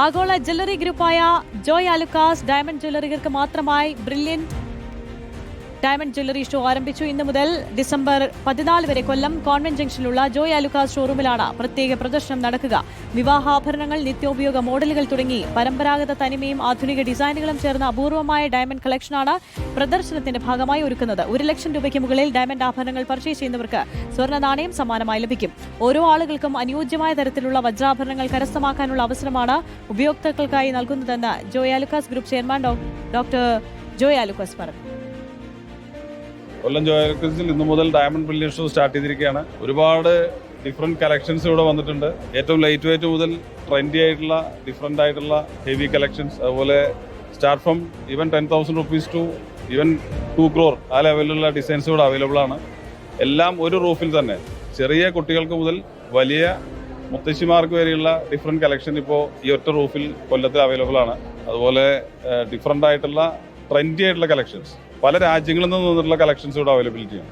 ആഗോള jewellery ഗ്രൂപ്പായ Joy Alukkas diamond ജ്വല്ലറികൾക്ക് മാത്രമായി brilliant diamond jewellery show ആരംഭിച്ചു. ഇന്നു മുതൽ ഡിസംബർ 14 വരെ കൊല്ലം കോൺവെന്റ് ജംഗ്ഷനിലുള്ള ജോയ് ആലുക്കാസ് ഷോറൂമിലാണ് പ്രത്യേക പ്രദർശനം നടക്കുക. വിവാഹാഭരണങ്ങൾ, നിത്യോപയോഗ മോഡലുകൾ തുടങ്ങി പരമ്പരാഗത തനിമയും ആധുനിക ഡിസൈനുകളും ചേർന്ന അപൂർവമായ ഡയമണ്ട് കളക്ഷനാണ് പ്രദർശനത്തിന്റെ ഭാഗമായി ഒരുക്കുന്നത്. 1 ലക്ഷം രൂപയ്ക്ക് മുകളിൽ ഡയമണ്ട് ആഭരണങ്ങൾ പർച്ചേസ് ചെയ്യുന്നവർക്ക് സ്വർണ്ണ നാണയം സമ്മാനമായി ലഭിക്കും. ഓരോ ആളുകൾക്കും അനുയോജ്യമായ തരത്തിലുള്ള വജ്രാഭരണങ്ങൾ കരസ്ഥമാക്കാനുള്ള അവസരമാണ് ഉപയോക്താക്കൾക്കായി നൽകുന്നതെന്ന് Joy Alukkas group chairman doctor Joy Alukkas പറഞ്ഞു. കൊല്ലം ജോയ് ആലുക്കാസിൽ ഇന്നു മുതൽ ഡയമണ്ട് ബ്രില്യൻ ഷോ സ്റ്റാർട്ട് ചെയ്തിരിക്കുകയാണ്. ഒരുപാട് ഡിഫറെൻറ്റ് കളക്ഷൻസ് ഇവിടെ വന്നിട്ടുണ്ട്. ഏറ്റവും ലൈറ്റ് വെയിറ്റ് മുതൽ ട്രെൻഡി ആയിട്ടുള്ള ഡിഫറെൻ്റ് ആയിട്ടുള്ള ഹെവി കളക്ഷൻസ്, അതുപോലെ start from even 10,000 rupees to even 2 crore ആ ലെവലിലുള്ള ഡിസൈൻസ് ഇവിടെ അവൈലബിൾ ആണ്. എല്ലാം ഒരു റൂഫിൽ തന്നെ, ചെറിയ കുട്ടികൾക്ക് മുതൽ വലിയ മുത്തശ്ശിമാർക്ക് വരെയുള്ള ഡിഫറെൻറ്റ് കളക്ഷൻ ഇപ്പോൾ ഈ ഒറ്റ റൂഫിൽ കൊല്ലത്തിൽ അവൈലബിൾ ആണ്. അതുപോലെ ഡിഫറെൻ്റ് ആയിട്ടുള്ള ട്രെൻഡി ആയിട്ടുള്ള കളക്ഷൻസ്, പല രാജ്യങ്ങളിൽ നിന്ന് വന്നിട്ടുള്ള കളക്ഷൻസ് ഇവിടെ അവൈലബിലിറ്റി ആണ്.